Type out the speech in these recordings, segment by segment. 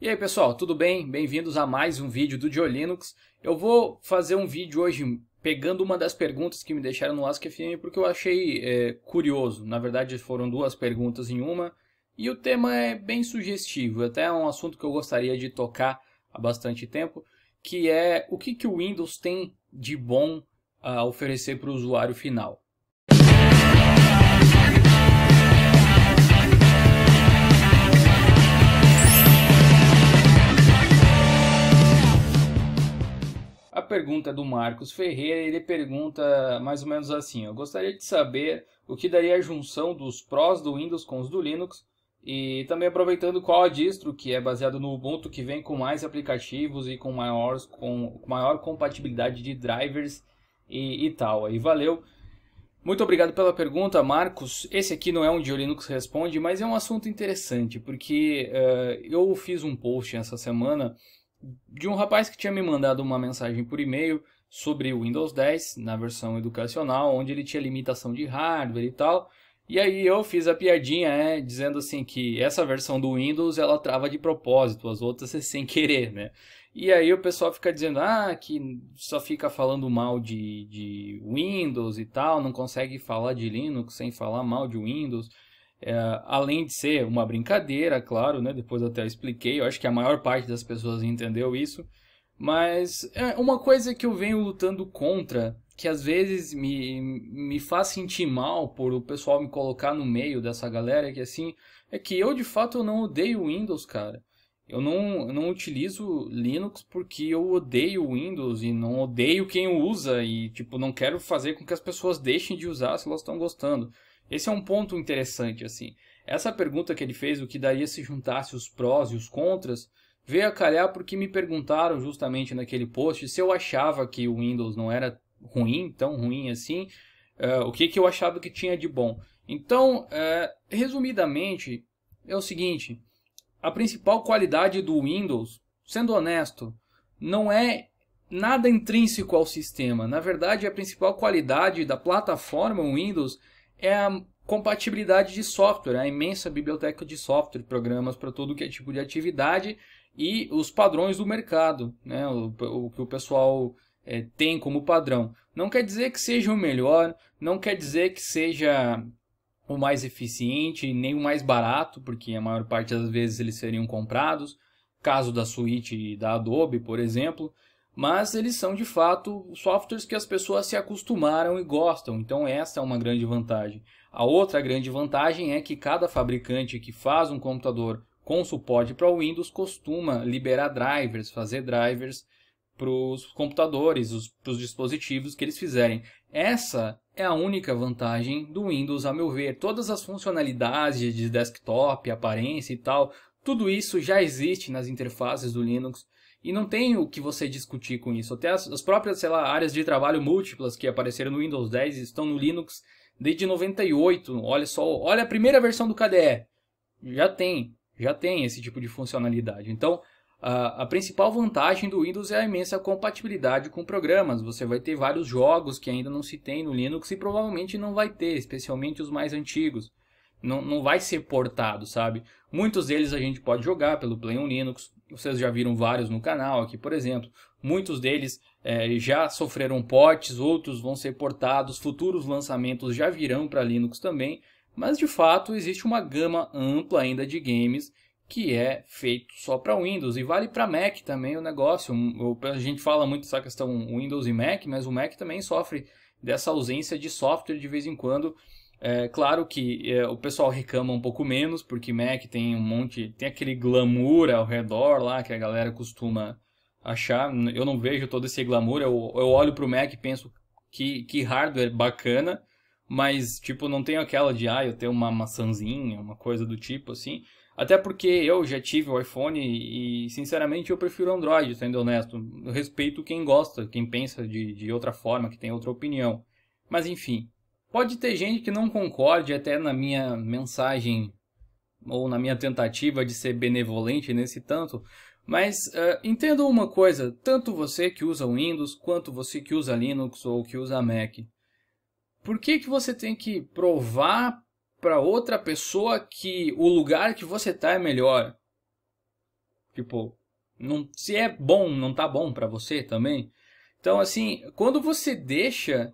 E aí pessoal, tudo bem? Bem-vindos a mais um vídeo do GeoLinux. Eu vou fazer um vídeo hoje pegando uma das perguntas que me deixaram no Ask.fm porque eu achei curioso. Na verdade foram duas perguntas em uma e o tema é bem sugestivo. Até é um assunto que eu gostaria de tocar há bastante tempo, que é o que o Windows tem de bom a oferecer para o usuário final. A pergunta é do Marcos Ferreira, ele pergunta mais ou menos assim: eu gostaria de saber o que daria a junção dos prós do Windows com os do Linux e também aproveitando qual a distro que é baseado no Ubuntu que vem com mais aplicativos e com maior compatibilidade de drivers e tal. Aí valeu. Muito obrigado pela pergunta, Marcos. Esse aqui não é um GeoLinux Responde, mas é um assunto interessante, porque eu fiz um post essa semana de um rapaz que tinha me mandado uma mensagem por e-mail sobre o Windows 10 na versão educacional, onde ele tinha limitação de hardware e tal. E aí eu fiz a piadinha, dizendo assim que essa versão do Windows ela trava de propósito, as outras é sem querer, né? E aí o pessoal fica dizendo que só fica falando mal de Windows e tal, não consegue falar de Linux sem falar mal de Windows. Além de ser uma brincadeira, claro, né? Depois até eu expliquei, eu acho que a maior parte das pessoas entendeu isso. Mas é uma coisa que eu venho lutando contra, que às vezes me faz sentir mal por o pessoal me colocar no meio dessa galera, que assim, é que eu de fato eu não odeio Windows, cara. Eu não utilizo Linux porque eu odeio o Windows e não odeio quem o usa e tipo não quero fazer com que as pessoas deixem de usar se elas estão gostando. Esse é um ponto interessante assim. Essa pergunta que ele fez, o que daria se juntasse os prós e os contras, veio a calhar porque me perguntaram justamente naquele post se eu achava que o Windows não era ruim, tão ruim assim, o que eu achava que tinha de bom. Então, resumidamente, é o seguinte: a principal qualidade do Windows, sendo honesto, não é nada intrínseco ao sistema. Na verdade, a principal qualidade da plataforma Windows é a compatibilidade de software, a imensa biblioteca de software, programas para todo que é tipo de atividade e os padrões do mercado, né? O que o pessoal tem como padrão. Não quer dizer que seja o melhor, não quer dizer que seja o mais eficiente, nem o mais barato, porque a maior parte das vezes eles seriam comprados, caso da suíte da Adobe, por exemplo, mas eles são de fato softwares que as pessoas se acostumaram e gostam, então essa é uma grande vantagem. A outra grande vantagem é que cada fabricante que faz um computador com suporte para o Windows costuma liberar drivers, fazer drivers para os computadores, para os dispositivos que eles fizerem. Essa é a única vantagem do Windows, a meu ver. Todas as funcionalidades de desktop, aparência e tal, tudo isso já existe nas interfaces do Linux e não tem o que você discutir com isso. Até as próprias, sei lá, áreas de trabalho múltiplas que apareceram no Windows 10 estão no Linux desde 98. Olha só, olha a primeira versão do KDE. Já tem esse tipo de funcionalidade. Então, a principal vantagem do Windows é a imensa compatibilidade com programas. Você vai ter vários jogos que ainda não se tem no Linux e provavelmente não vai ter, especialmente os mais antigos. Não vai ser portado, sabe? Muitos deles a gente pode jogar pelo Play on Linux. Vocês já viram vários no canal aqui, por exemplo. Muitos deles já sofreram portes, outros vão ser portados. Futuros lançamentos já virão para Linux também. Mas de fato existe uma gama ampla ainda de games que é feito só para Windows e vale para Mac também o negócio. A gente fala muito dessa questão Windows e Mac, mas o Mac também sofre dessa ausência de software de vez em quando. Claro que o pessoal reclama um pouco menos, porque Mac tem tem aquele glamour ao redor lá que a galera costuma achar. Eu não vejo todo esse glamour, eu olho para o Mac e penso que hardware bacana, mas tipo não tenho aquela de eu tenho uma maçãzinha, uma coisa do tipo assim. Até porque eu já tive o iPhone e sinceramente eu prefiro Android, sendo honesto. Eu respeito quem gosta, quem pensa de outra forma, que tem outra opinião. Mas enfim, pode ter gente que não concorde até na minha mensagem ou na minha tentativa de ser benevolente nesse tanto. Mas entendam uma coisa, tanto você que usa Windows, quanto você que usa Linux ou que usa Mac. Por que você tem que provar para outra pessoa que o lugar que você está é melhor? Tipo, não, se é bom, não tá bom para você também. Então, assim, quando você deixa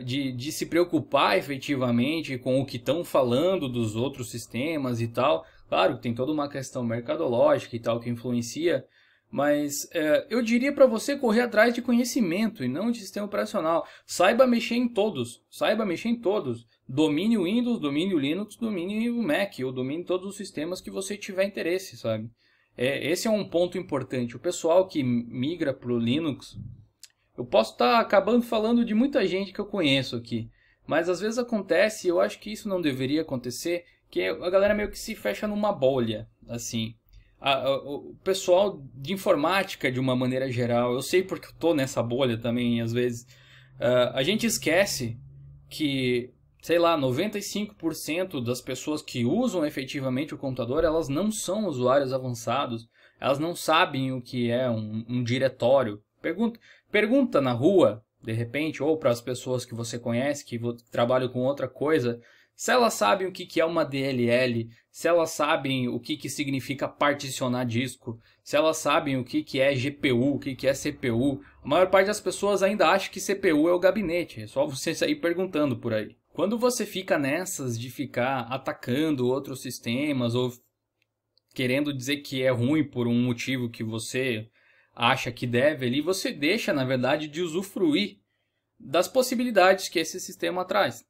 de se preocupar efetivamente com o que estão falando dos outros sistemas e tal, claro que tem toda uma questão mercadológica e tal que influencia, mas eu diria para você correr atrás de conhecimento e não de sistema operacional. Saiba mexer em todos, saiba mexer em todos. Domine o Windows, domine o Linux, domine o Mac, ou domine todos os sistemas que você tiver interesse, sabe? Esse é um ponto importante. O pessoal que migra para o Linux, eu posso estar acabando falando de muita gente que eu conheço aqui, mas às vezes acontece, e eu acho que isso não deveria acontecer, que a galera meio que se fecha numa bolha, assim. O pessoal de informática, de uma maneira geral, eu sei porque eu tô nessa bolha também, às vezes, a gente esquece que, sei lá, 95% das pessoas que usam efetivamente o computador, elas não são usuários avançados, elas não sabem o que é um diretório. Pergunta na rua, de repente, ou para as pessoas que você conhece, que trabalham com outra coisa, se elas sabem o que é uma DLL, se elas sabem o que significa particionar disco, se elas sabem o que é GPU, o que é CPU. A maior parte das pessoas ainda acha que CPU é o gabinete, é só você sair perguntando por aí. Quando você fica nessas de ficar atacando outros sistemas ou querendo dizer que é ruim por um motivo que você acha que deve ali, você deixa, na verdade, de usufruir das possibilidades que esse sistema traz.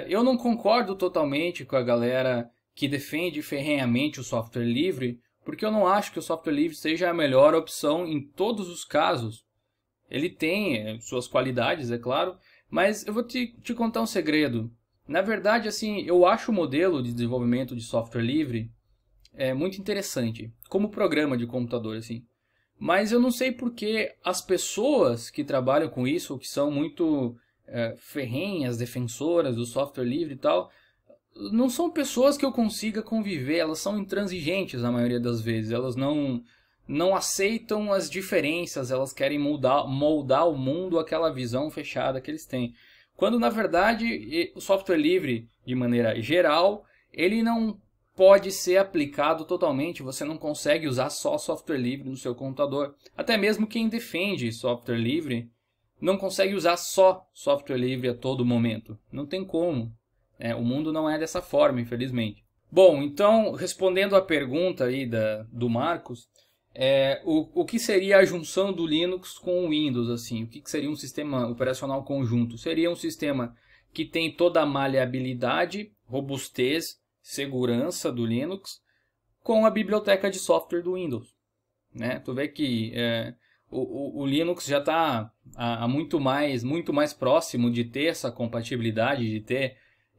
Eu não concordo totalmente com a galera que defende ferrenhamente o software livre, porque eu não acho que o software livre seja a melhor opção em todos os casos. Ele tem suas qualidades, é claro, mas eu vou te contar um segredo. Na verdade, assim, eu acho o modelo de desenvolvimento de software livre muito interessante, como programa de computador, assim. Mas eu não sei porque as pessoas que trabalham com isso, ou que são muito ferrenhas, defensoras do software livre e tal, não são pessoas que eu consiga conviver, elas são intransigentes na maioria das vezes, elas não aceitam as diferenças, elas querem moldar o mundo àquela visão fechada que eles têm. Quando, na verdade, o software livre, de maneira geral, ele não pode ser aplicado totalmente, você não consegue usar só software livre no seu computador. Até mesmo quem defende software livre não consegue usar só software livre a todo momento. Não tem como. O mundo não é dessa forma, infelizmente. Bom, então, respondendo à pergunta aí do Marcos, o que seria a junção do Linux com o Windows, assim? O que seria um sistema operacional conjunto? Seria um sistema que tem toda a maleabilidade, robustez, segurança do Linux com a biblioteca de software do Windows, né? Tu vê que o Linux já está muito mais próximo de ter essa compatibilidade,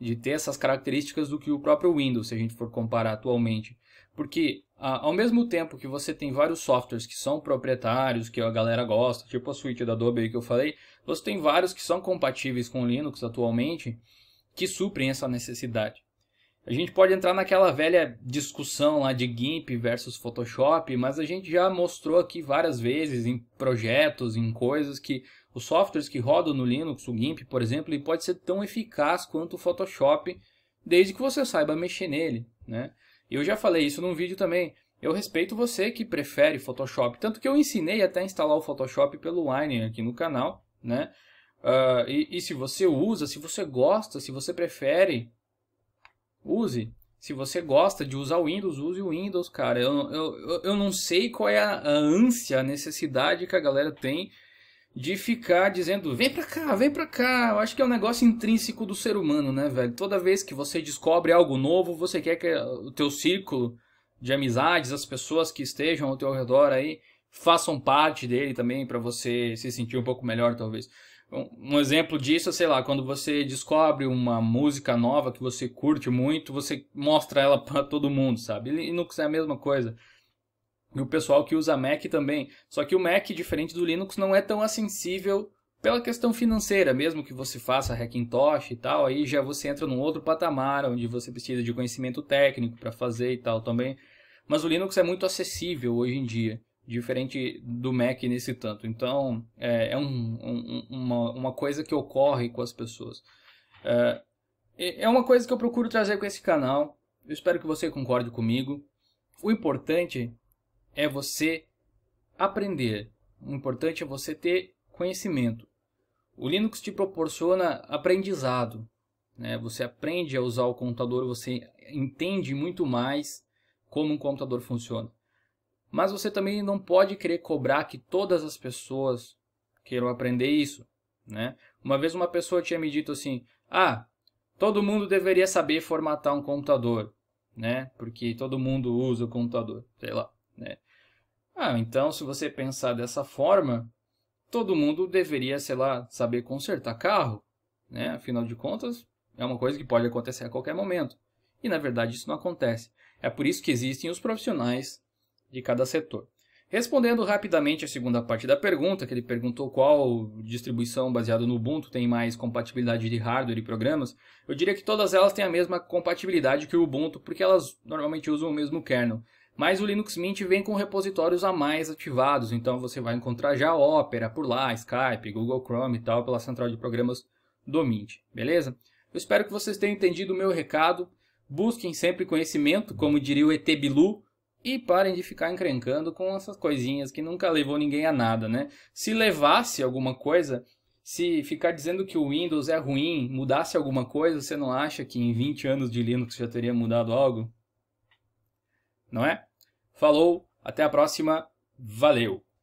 de ter essas características do que o próprio Windows, se a gente for comparar atualmente. Porque ao mesmo tempo que você tem vários softwares que são proprietários, que a galera gosta, tipo a suíte da Adobe aí que eu falei, você tem vários que são compatíveis com o Linux atualmente, que suprem essa necessidade. A gente pode entrar naquela velha discussão lá de GIMP versus Photoshop, mas a gente já mostrou aqui várias vezes em projetos, em coisas, que os softwares que rodam no Linux, o GIMP, por exemplo, ele pode ser tão eficaz quanto o Photoshop, desde que você saiba mexer nele, né? Eu já falei isso num vídeo também. Eu respeito você que prefere Photoshop, tanto que eu ensinei até a instalar o Photoshop pelo Wine aqui no canal, né? E se você usa, se você gosta, se você prefere, use. Se você gosta de usar o Windows, use o Windows, cara. Eu não sei qual é a ânsia, a necessidade que a galera tem de ficar dizendo, vem pra cá, vem pra cá. Eu acho que é um negócio intrínseco do ser humano, né, velho? Toda vez que você descobre algo novo, você quer que o teu círculo de amizades, as pessoas que estejam ao teu redor aí, façam parte dele também, pra você se sentir um pouco melhor, talvez. Um exemplo disso, sei lá, quando você descobre uma música nova que você curte muito, você mostra ela para todo mundo, sabe? E Linux é a mesma coisa. E o pessoal que usa Mac também. Só que o Mac, diferente do Linux, não é tão acessível pela questão financeira. Mesmo que você faça Hackintosh e tal, aí já você entra num outro patamar, onde você precisa de conhecimento técnico para fazer e tal também. Mas o Linux é muito acessível hoje em dia, diferente do Mac nesse tanto. Então, uma coisa que ocorre com as pessoas. É uma coisa que eu procuro trazer com esse canal. Eu espero que você concorde comigo. O importante é você aprender. O importante é você ter conhecimento. O Linux te proporciona aprendizado, né? Você aprende a usar o computador, você entende muito mais como um computador funciona. Mas você também não pode querer cobrar que todas as pessoas queiram aprender isso, né? Uma vez uma pessoa tinha me dito assim, todo mundo deveria saber formatar um computador, né? Porque todo mundo usa o computador, sei lá, né? Então se você pensar dessa forma, todo mundo deveria, sei lá, saber consertar carro, né? Afinal de contas, é uma coisa que pode acontecer a qualquer momento. E na verdade isso não acontece. É por isso que existem os profissionais de cada setor. Respondendo rapidamente a segunda parte da pergunta, que ele perguntou qual distribuição baseada no Ubuntu tem mais compatibilidade de hardware e programas, eu diria que todas elas têm a mesma compatibilidade que o Ubuntu, porque elas normalmente usam o mesmo kernel. Mas o Linux Mint vem com repositórios a mais ativados, então você vai encontrar já Opera por lá, Skype, Google Chrome e tal, pela central de programas do Mint, beleza? Eu espero que vocês tenham entendido o meu recado. Busquem sempre conhecimento, como diria o ET Bilu, e parem de ficar encrencando com essas coisinhas que nunca levou ninguém a nada, né? Se levasse alguma coisa, se ficar dizendo que o Windows é ruim, mudasse alguma coisa, você não acha que em 20 anos de Linux já teria mudado algo? Não é? Falou, até a próxima, valeu!